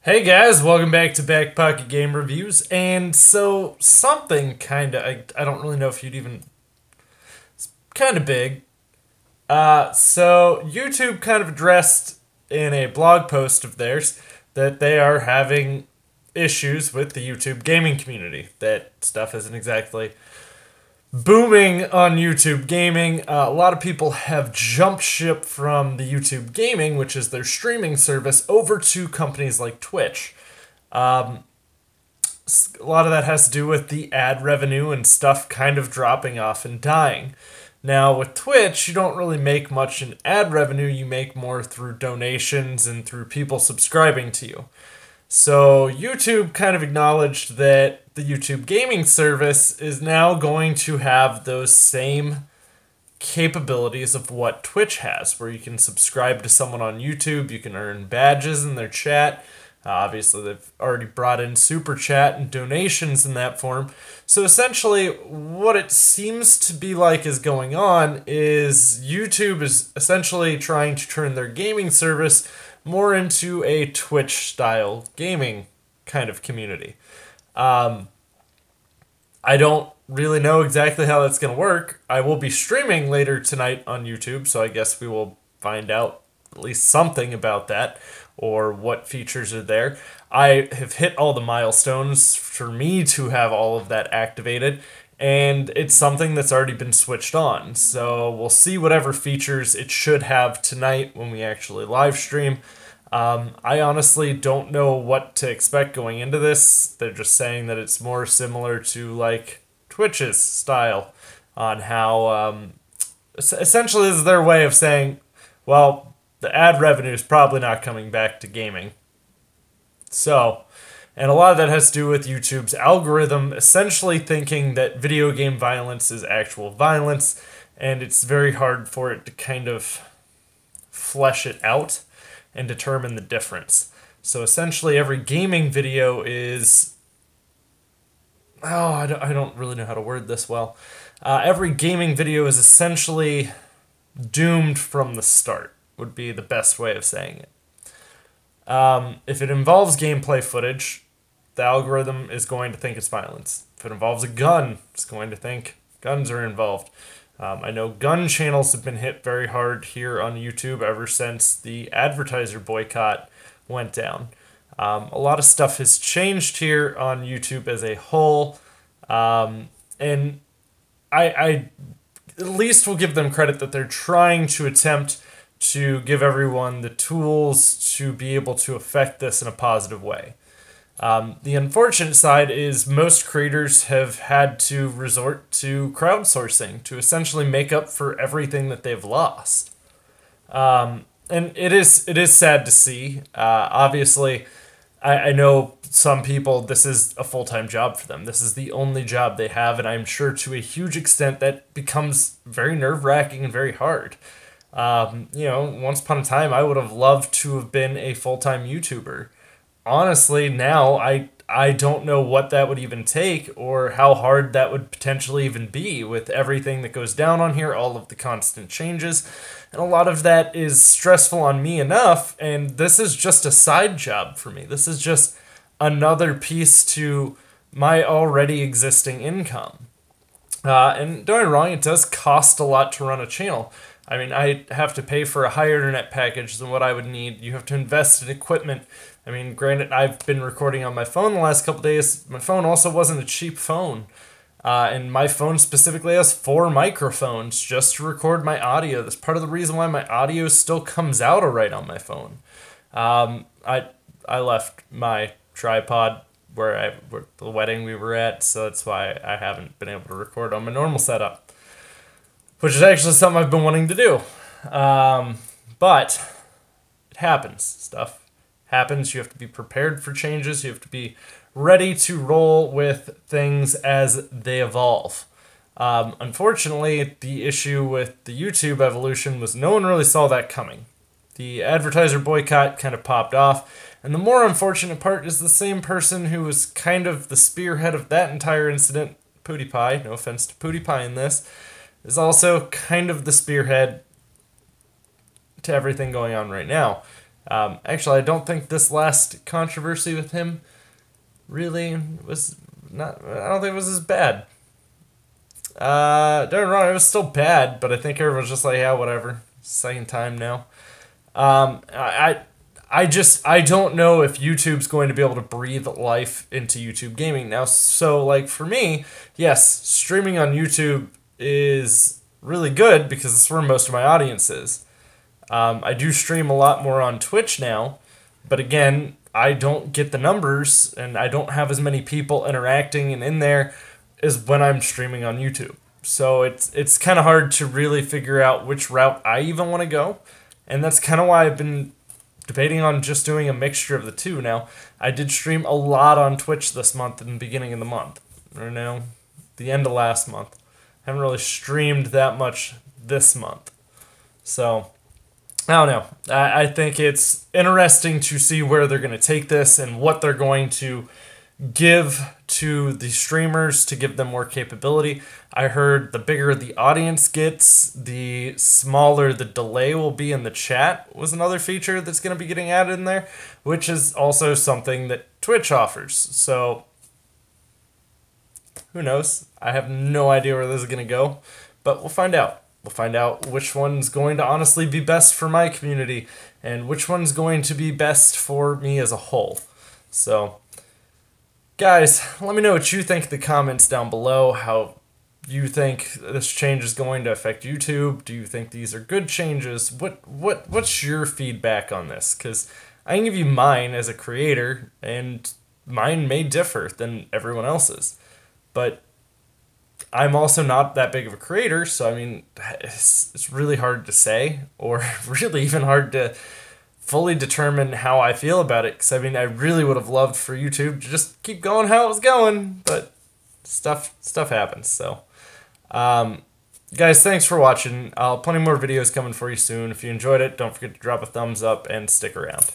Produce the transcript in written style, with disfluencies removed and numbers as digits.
Hey guys, welcome back to Back Pocket Game Reviews. And so, something I don't really know if you'd even, it's kind of big. So YouTube kind of addressed in a blog post of theirs that they are having issues with the YouTube gaming community. That stuff isn't exactly booming on YouTube gaming. A lot of people have jumped ship from the YouTube gaming, which is their streaming service, over to companies like Twitch. A lot of that has to do with the ad revenue and stuff kind of dropping off and dying. Now, with Twitch, you don't really make much in ad revenue. You make more through donations and through people subscribing to you. So YouTube kind of acknowledged that the YouTube gaming service is now going to have those same capabilities of what Twitch has, where you can subscribe to someone on YouTube, you can earn badges in their chat. Obviously, they've already brought in super chat and donations in that form. So essentially, what it seems to be like is going on is YouTube is essentially trying to turn their gaming service more into a Twitch-style gaming kind of community. I don't really know exactly how that's going to work. I will be streaming later tonight on YouTube, so I guess we will find out at least something about that or what features are there. I have hit all the milestones for me to have all of that activated, and it's something that's already been switched on. So we'll see whatever features it should have tonight when we actually live stream. I honestly don't know what to expect going into this. They're just saying that it's more similar to like Twitch's style on how essentially this is their way of saying, well, the ad revenue is probably not coming back to gaming. So, and a lot of that has to do with YouTube's algorithm essentially thinking that video game violence is actual violence, and it's very hard for it to kind of flesh it out and determine the difference. So essentially every gaming video is... I don't really know how to word this well. Every gaming video is essentially doomed from the start, would be the best way of saying it. If it involves gameplay footage, the algorithm is going to think it's violence. If it involves a gun, it's going to think guns are involved. I know gun channels have been hit very hard here on YouTube ever since the advertiser boycott went down. A lot of stuff has changed here on YouTube as a whole, and I at least will give them credit that they're trying to attempt to give everyone the tools to be able to affect this in a positive way. The unfortunate side is most creators have had to resort to crowdsourcing to essentially make up for everything that they've lost. And it is sad to see. Obviously, I know some people, this is a full-time job for them. This is the only job they have, and I'm sure to a huge extent that becomes very nerve-wracking and very hard. Once upon a time, I would have loved to have been a full-time YouTuber. Honestly, now I don't know what that would even take or how hard that would potentially even be with everything that goes down on here, all of the constant changes. And a lot of that is stressful on me enough, and this is just a side job for me. This is just another piece to my already existing income. And don't get me wrong, it does cost a lot to run a channel. I mean, I have to pay for a higher internet package than what I would need. You have to invest in equipment. I mean, granted, I've been recording on my phone the last couple days. My phone also wasn't a cheap phone. And my phone specifically has 4 microphones just to record my audio. That's part of the reason why my audio still comes out alright on my phone. I left my tripod where the wedding we were at, so that's why I haven't been able to record on my normal setup, which is actually something I've been wanting to do. But it happens. Stuff happens. You have to be prepared for changes. You have to be ready to roll with things as they evolve. Unfortunately, the issue with the YouTube evolution was no one really saw that coming. The advertiser boycott kind of popped off, and the more unfortunate part is the same person who was kind of the spearhead of that entire incident, PewDiePie, no offense to PewDiePie in this, is also kind of the spearhead to everything going on right now. Actually, I don't think this last controversy with him really was not. I don't think it was as bad. Don't get me wrong, it was still bad, but I think everyone's just like, yeah, whatever. Second time now. I don't know if YouTube's going to be able to breathe life into YouTube gaming now. So like for me, yes, streaming on YouTube is really good because it's where most of my audience is. I do stream a lot more on Twitch now, but again, I don't get the numbers and I don't have as many people interacting and in there as when I'm streaming on YouTube. So it's kind of hard to really figure out which route I even want to go. And that's kind of why I've been debating on just doing a mixture of the two. Now, I did stream a lot on Twitch this month in the beginning of the month. Or no, the end of last month. Haven't really streamed that much this month. So, I don't know. I think it's interesting to see where they're going to take this and what they're going to give to the streamers to give them more capability. I heard the bigger the audience gets, the smaller the delay will be in the chat was another feature that's going to be getting added in there, which is also something that Twitch offers. So who knows? I have no idea where this is going to go, but we'll find out. We'll find out which one's going to honestly be best for my community and which one's going to be best for me as a whole. So guys, let me know what you think in the comments down below, how you think this change is going to affect YouTube. Do you think these are good changes? What's your feedback on this? Because I can give you mine as a creator, and mine may differ than everyone else's. But I'm also not that big of a creator, so I mean, it's really hard to say, or really even hard to fully determine how I feel about it, because I mean, I really would have loved for YouTube to just keep going how it was going, but stuff happens. So guys, thanks for watching. I'll have plenty more videos coming for you soon. If you enjoyed it, don't forget to drop a thumbs up and stick around.